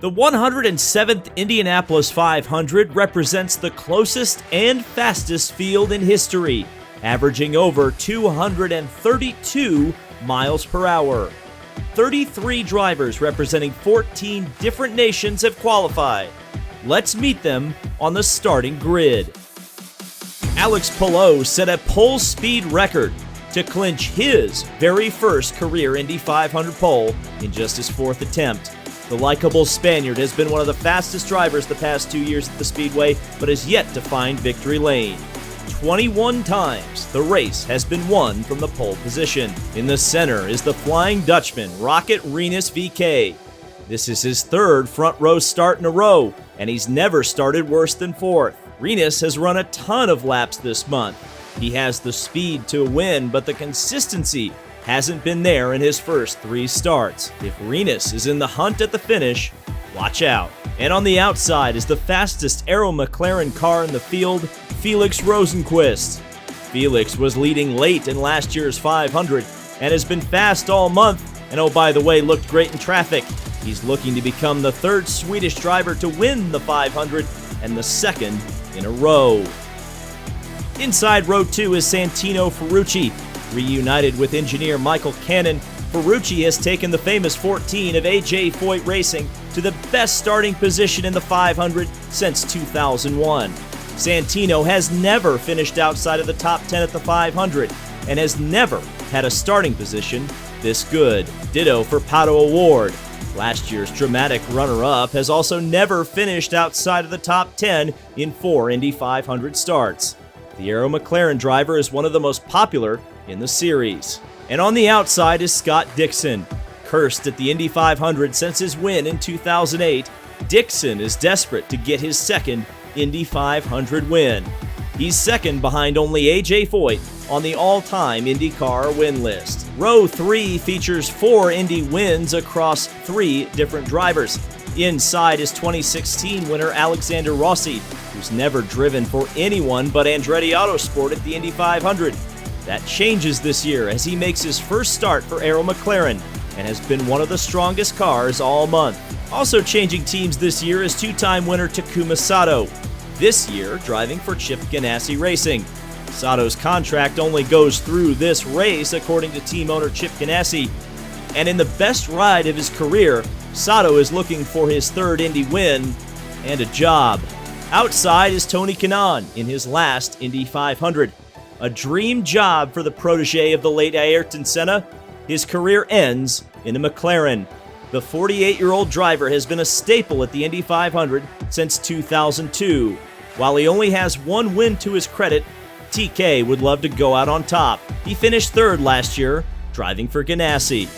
The 107th Indianapolis 500 represents the closest and fastest field in history, averaging over 232 miles per hour. 33 drivers representing 14 different nations have qualified. Let's meet them on the starting grid. Alex Palou set a pole speed record to clinch his very first career Indy 500 pole in just his fourth attempt. The likable Spaniard has been one of the fastest drivers the past 2 years at the Speedway, but has yet to find victory lane. 21 times the race has been won from the pole position. In the center is the Flying Dutchman, Rocket Rinus VK. This is his third front row start in a row, and he's never started worse than fourth. Rinus has run a ton of laps this month. He has the speed to win, but the consistency hasn't been there in his first three starts. If Rinus is in the hunt at the finish, watch out. And on the outside is the fastest Arrow McLaren car in the field, Felix Rosenqvist. Felix was leading late in last year's 500 and has been fast all month, and oh by the way, looked great in traffic. He's looking to become the third Swedish driver to win the 500 and the second in a row. Inside row 2 is Santino Ferrucci. Reunited with engineer Michael Kanaan, Ferrucci has taken the famous 14 of AJ Foyt Racing to the best starting position in the 500 since 2001. Santino has never finished outside of the top 10 at the 500 and has never had a starting position this good. Ditto for Pato Award. Last year's dramatic runner-up has also never finished outside of the top 10 in 4 Indy 500 starts. The Arrow McLaren driver is one of the most popular in the series. And on the outside is Scott Dixon. Cursed at the Indy 500 since his win in 2008, Dixon is desperate to get his second Indy 500 win. He's second behind only AJ Foyt on the all-time IndyCar win list. Row 3 features 4 Indy wins across 3 different drivers. Inside is 2016 winner Alexander Rossi, who's never driven for anyone but Andretti Autosport at the Indy 500. That changes this year as he makes his first start for Arrow McLaren and has been one of the strongest cars all month. Also changing teams this year is two-time winner Takuma Sato, this year driving for Chip Ganassi Racing. Sato's contract only goes through this race according to team owner Chip Ganassi, and in the best ride of his career, Sato is looking for his third Indy win and a job. Outside is Tony Kanaan in his last Indy 500. A dream job for the protege of the late Ayrton Senna. His career ends in a McLaren. The 48-year-old driver has been a staple at the Indy 500 since 2002. While he only has one win to his credit, TK would love to go out on top. He finished third last year, driving for Ganassi.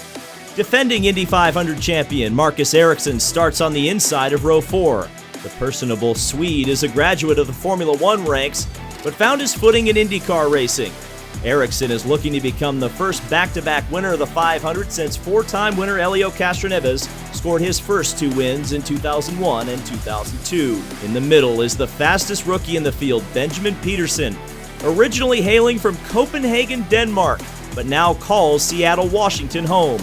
Defending Indy 500 champion Marcus Ericsson starts on the inside of row 4. The personable Swede is a graduate of the Formula One ranks, but found his footing in IndyCar racing. Ericsson is looking to become the first back-to-back winner of the 500 since four-time winner Helio Castroneves scored his first 2 wins in 2001 and 2002. In the middle is the fastest rookie in the field, Benjamin Pedersen, originally hailing from Copenhagen, Denmark, but now calls Seattle, Washington home.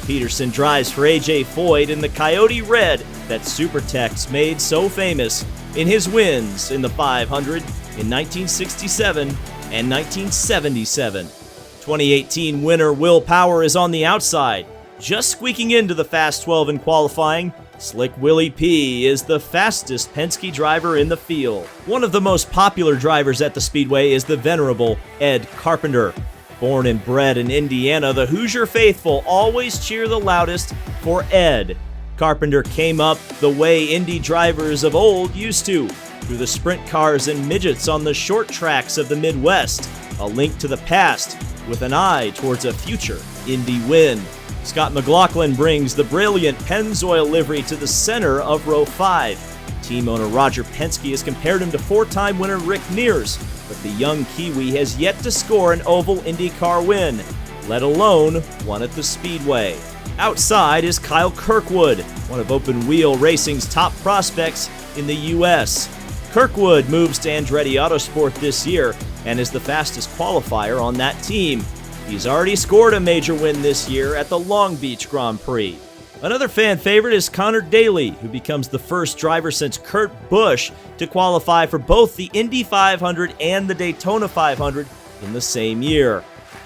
Pedersen drives for AJ Foyt in the Coyote Red that Supertex made so famous in his wins in the 500 in 1967 and 1977. 2018 winner Will Power is on the outside, just squeaking into the Fast 12 in qualifying. Slick Willie P is the fastest Penske driver in the field. One of the most popular drivers at the Speedway is the venerable Ed Carpenter. Born and bred in Indiana, the Hoosier faithful always cheer the loudest for Ed. Carpenter came up the way Indy drivers of old used to, through the sprint cars and midgets on the short tracks of the Midwest, a link to the past with an eye towards a future Indy win. Scott McLaughlin brings the brilliant Pennzoil livery to the center of row 5. Team owner Roger Penske has compared him to four-time winner Rick Mears, but the young Kiwi has yet to score an oval IndyCar win, let alone one at the Speedway. Outside is Kyle Kirkwood, one of Open Wheel Racing's top prospects in the U.S. Kirkwood moves to Andretti Autosport this year and is the fastest qualifier on that team. He's already scored a major win this year at the Long Beach Grand Prix. Another fan favorite is Connor Daly, who becomes the first driver since Kurt Busch to qualify for both the Indy 500 and the Daytona 500 in the same year.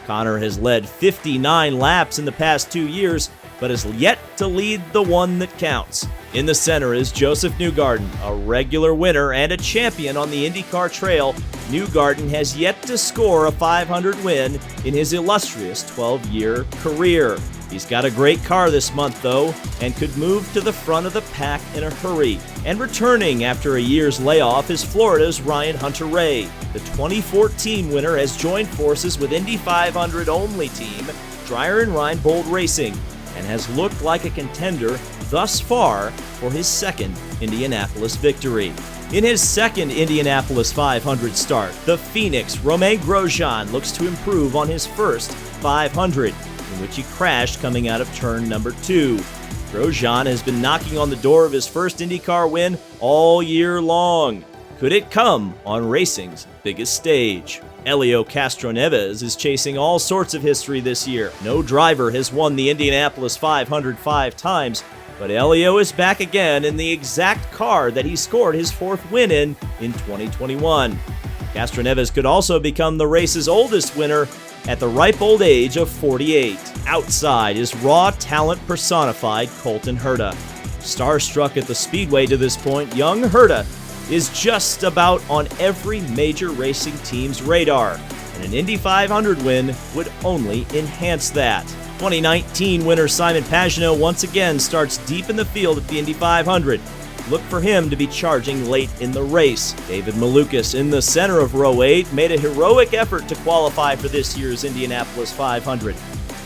Connor has led 59 laps in the past 2 years, but has yet to lead the one that counts. In the center is Joseph Newgarden, a regular winner and a champion on the IndyCar trail. Newgarden has yet to score a 500 win in his illustrious 12-year career. He's got a great car this month, though, and could move to the front of the pack in a hurry. And returning after a year's layoff is Florida's Ryan Hunter-Reay. The 2014 winner has joined forces with Indy 500 only team Dreyer and Reinbold Racing, and has looked like a contender thus far for his second Indianapolis victory. In his second Indianapolis 500 start, the Phoenix Romain Grosjean looks to improve on his first 500, in which he crashed coming out of turn number 2. Grosjean has been knocking on the door of his first IndyCar win all year long. Could it come on racing's biggest stage? Helio Castroneves is chasing all sorts of history this year. No driver has won the Indianapolis 500 5 times, but Helio is back again in the exact car that he scored his 4th win in 2021. Castroneves could also become the race's oldest winner at the ripe old age of 48. Outside is raw talent personified Colton Herta. Starstruck at the speedway to this point, young Herta is just about on every major racing team's radar, and an Indy 500 win would only enhance that. 2019 winner Simon Pagenaud once again starts deep in the field at the Indy 500. Look for him to be charging late in the race. David Malukas, in the center of row 8, made a heroic effort to qualify for this year's Indianapolis 500.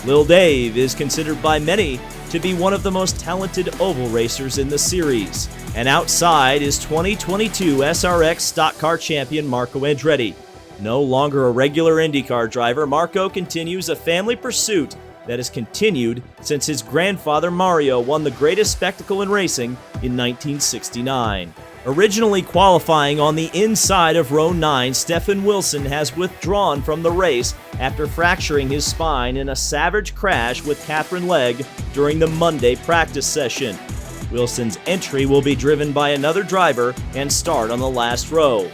Lil Dave is considered by many to be one of the most talented oval racers in the series. And outside is 2022 SRX Stock Car champion Marco Andretti. No longer a regular IndyCar driver, Marco continues a family pursuit that has continued since his grandfather Mario won the greatest spectacle in racing in 1969. Originally qualifying on the inside of row 9, Stefan Wilson has withdrawn from the race after fracturing his spine in a savage crash with Catherine Legg during the Monday practice session. Wilson's entry will be driven by another driver and start on the last row.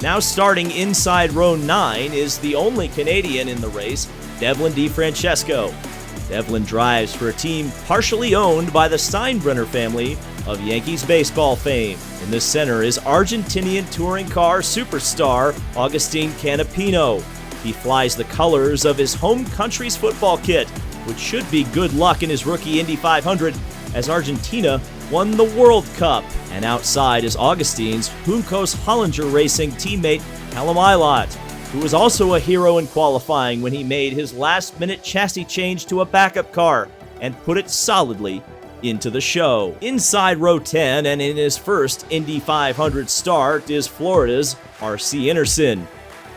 Now starting inside row 9 is the only Canadian in the race, Devlin DeFrancesco. Devlin drives for a team partially owned by the Steinbrenner family of Yankees baseball fame. In the center is Argentinian touring car superstar Agustin Canapino. He flies the colors of his home country's football kit, which should be good luck in his rookie Indy 500 as Argentina won the World Cup. And outside is Augustin's Juncos Hollinger Racing teammate Callum Ilott, who was also a hero in qualifying when he made his last-minute chassis change to a backup car and put it solidly into the show. Inside row 10 and in his first Indy 500 start is Florida's R.C. Anderson.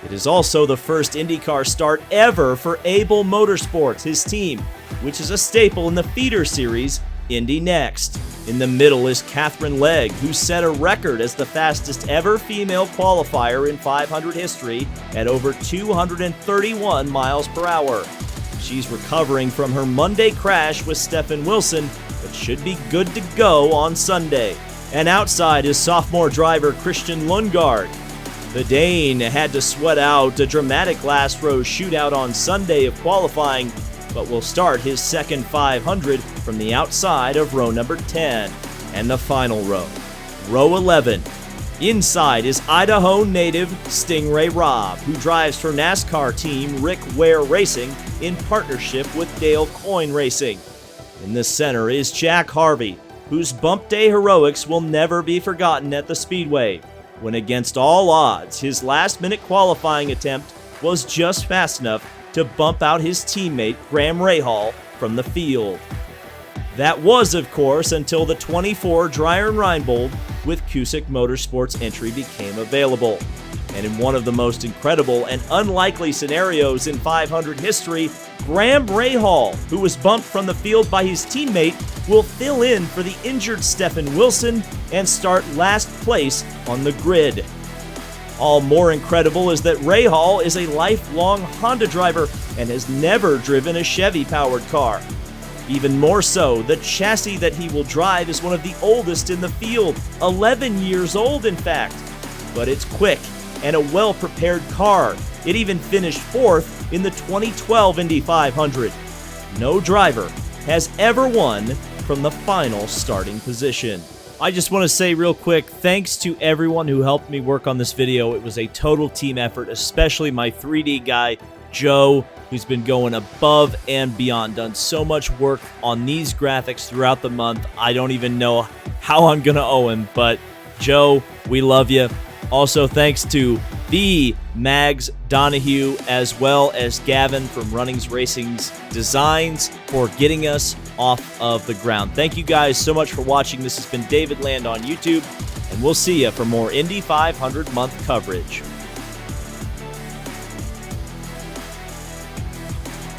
It is also the first IndyCar start ever for Able Motorsports, his team, which is a staple in the feeder series Indy Next. In the middle is Catherine Legg, who set a record as the fastest ever female qualifier in 500 history at over 231 miles per hour. She's recovering from her Monday crash with Stefan Wilson, but should be good to go on Sunday. And outside is sophomore driver Christian Lundgaard. The Dane had to sweat out a dramatic last row shootout on Sunday of qualifying, but will start his second 500 from the outside of row number 10. And the final row, row 11. Inside is Idaho native Stingray Robb, who drives for NASCAR team Rick Ware Racing in partnership with Dale Coyne Racing. In the center is Jack Harvey, whose bump day heroics will never be forgotten at the Speedway, when against all odds, his last-minute qualifying attempt was just fast enough to bump out his teammate Graham Rahal from the field. That was, of course, until the 24 Dreyer and Reinbold with Cusick Motorsports entry became available. And in one of the most incredible and unlikely scenarios in 500 history, Graham Rahal, who was bumped from the field by his teammate, will fill in for the injured Stefan Wilson and start last place on the grid. All more incredible is that Rahal is a lifelong Honda driver and has never driven a Chevy-powered car. Even more so, the chassis that he will drive is one of the oldest in the field, 11 years old in fact. But it's quick and a well-prepared car. It even finished 4th in the 2012 Indy 500. No driver has ever won from the final starting position. I just want to say real quick, thanks to everyone who helped me work on this video. It was a total team effort, especially my 3D guy, Joe, who's been going above and beyond, done so much work on these graphics throughout the month. I don't even know how I'm going to owe him, but Joe, we love you. Also, thanks to the Mags Donahue as well as Gavin from Runnings Racing's Designs for getting us off of the ground. Thank you guys so much for watching. This has been David Land on YouTube, and we'll see you for more Indy 500 month coverage.